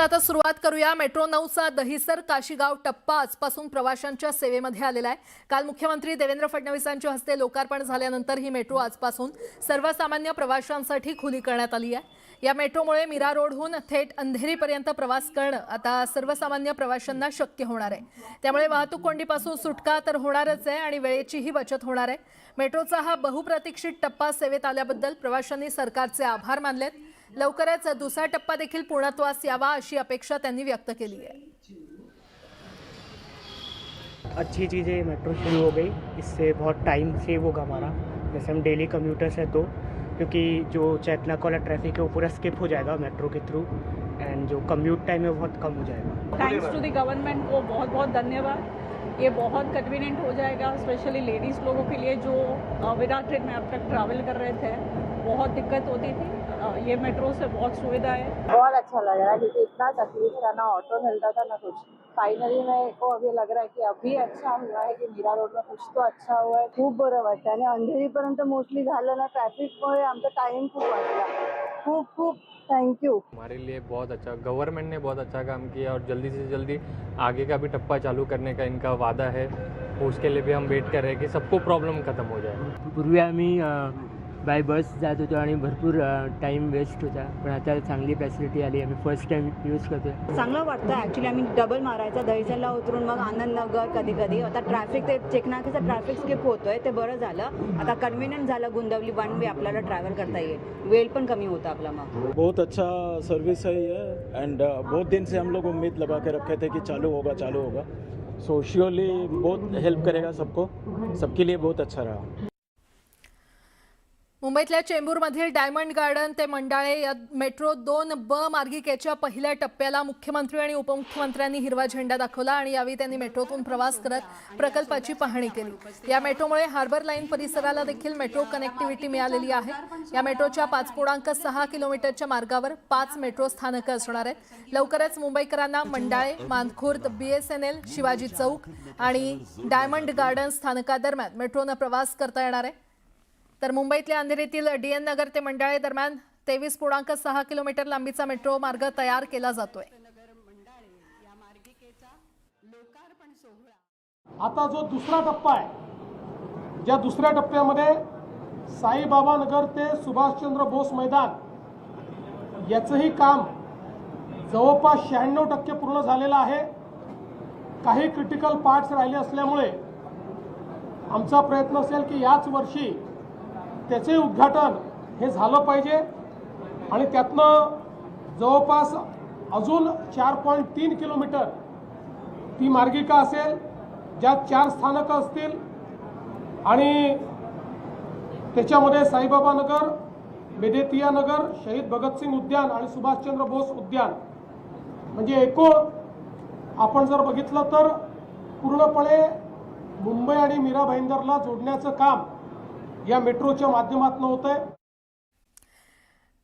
आता सुरुवात करूया। मेट्रो 9चा दहिसर काशीगाव टप्पा आजपासून प्रवाशांच्या सेवेमध्ये आलेला आहे। काल मुख्यमंत्री देवेंद्र फडणवीसांच्या हस्ते लोकार्पण झाल्यानंतर ही मेट्रो आजपासून सर्वसामान्य प्रवाशांसाठी खुली करण्यात आली आहे। या मेट्रोमुळे मीरा रोडहून थेट अंधेरीपर्यंत प्रवास करणं आता सर्वसामान्य प्रवाशांना शक्य होणार आहे। त्यामुळे वाहतूक कोंडीपासून सुटका तर होणारच आहे आणि वेळेचीही बचत होणार आहे। मेट्रोचा हा बहुप्रतीक्षित टप्पा सेवेत आल्याबद्दल प्रवाशांनी सरकारचे आभार मानलेत। लवकरच दुसरा टप्पा देखील पूर्णत्वास यावा अशी अपेक्षा त्यांनी व्यक्त केली आहे। अच्छी चीज़ें मेट्रो शुरू हो गई, इससे बहुत टाइम सेव होगा हमारा। जैसे हम डेली कम्यूटर्स हैं तो क्योंकि जो चैतनाक वाला ट्रैफिक है वो पूरा स्किप हो जाएगा मेट्रो के थ्रू एंड जो कम्यूट टाइम है वो बहुत कम हो जाएगा। थैंक्स टू द गवर्नमेंट को बहुत बहुत धन्यवाद। ये बहुत कन्वीनियंट हो जाएगा, स्पेशली लेडीज़ लोगों के लिए जो विराट ट्रेन में अब तक ट्रैवल कर रहे थे, बहुत दिक्कत होती थी। ये मेट्रो से बहुत सुविधा है। बहुत अच्छा लग रहा है क्योंकि इतना तकलीफ था, ना ऑटो मिलता था ना कुछ। फायनली मेरे को अभी लग रहा है की अभी अच्छा हुआ है की मीरा रोड में कुछ तो अच्छा हुआ है। खूप बरं वाटतं आणि अंधेरीपर्यंत मोस्टली झालं ना, ट्रॅफिकमुळे आमचा टाइम खूप वाचला। खूप खूप थैंक यू। हमारे लिए बहुत अच्छा, गवर्नमेंट ने बहुत अच्छा काम किया और जल्दी से जल्दी आगे का भी टप्पा चालू करने का इनका वादा है। उसके लिए भी हम वेट कर रहे हैं कि सबको प्रॉब्लम खत्म हो जाए। पूर्वी आम्ही बाय बस जात होतो आणि भरपूर टाइम वेस्ट होता, पण आता चांगली फॅसिलिटी आली। आम्ही फर्स्ट टाइम यूज करतोय, चांगलं वाटतं। ॲक्च्युली आम्ही डबल मारायचा, दहिसरला उतरून मग आनंदनगर कधी कधी। आता ट्रॅफिक ते चेकनाकेचं ट्रॅफिक स्किप होतोय, ते बरं झालं। आता कन्व्हिनियंट झालं, गुंदवली वन वे आपल्याला ट्रॅव्हल करता येईल, वेळ पण कमी होता आपला। मग बहुत अच्छा सर्विस है ये एंड बहुत दिन से हम लोग उम्मीद लगा के रखे थे कि चालू होगा। सो श्योरली बहुत हेल्प करेगा सबको, सबके लिए बहुत अच्छा रहा। मुंबईतल्या चेंबूरमधील डायमंड गार्डन ते मंडाळे या मेट्रो 2B मार्गिकेच्या पहिल्या टप्प्याला मुख्यमंत्री आणि उपमुख्यमंत्र्यांनी हिरवा झेंडा दाखवला आणि यावेळी त्यांनी मेट्रोतून प्रवास करत प्रकल्पाची पाहणी केली। या मेट्रोमुळे हार्बर लाईन परिसराला देखील मेट्रो कनेक्टिव्हिटी मिळालेली आहे। या मेट्रोच्या 5.6 किलोमीटरच्या मार्गावर 5 मेट्रो स्थानकं असणार आहेत। लवकरच मुंबईकरांना मंडाळे, मानखुर्द, BSNL, शिवाजी चौक आणि डायमंड गार्डन स्थानकादरम्यान मेट्रोनं प्रवास करता येणार आहे। तर मुंबईतल्या अंधेरीतील DN नगर ते मंडाळे दरम्यान 23.6 किलोमीटर लांबीचा मेट्रो मार्ग तयार केला जातोय। आता जो दुसरा टप्पा आहे, ज्या दुसऱ्या टप्प्यामध्ये साईबाबा नगर ते सुभाषचंद्र बोस मैदान याचंही काम जवळपास 96% पूर्ण झालेलं आहे। काही क्रिटिकल पार्ट्स राहिले असल्यामुळे आमचा प्रयत्न असेल की याच वर्षी त्याचे उद्घाटन हे झालं पाहिजे आणि त्यातनं जवळपास अजून 4.3 किलोमीटर ती मार्गिका असेल, ज्यात 4 स्थानकं असतील आणि त्याच्यामध्ये साईबाबा नगर, बेदेतिया नगर, शहीद भगतसिंग उद्यान आणि सुभाषचंद्र बोस उद्यान, म्हणजे एकूण आपण जर बघितलं तर पूर्णपणे मुंबई आणि मीरा भाईंदरला जोडण्याचं काम या मेट्रोच्या माध्यमातून होतंय।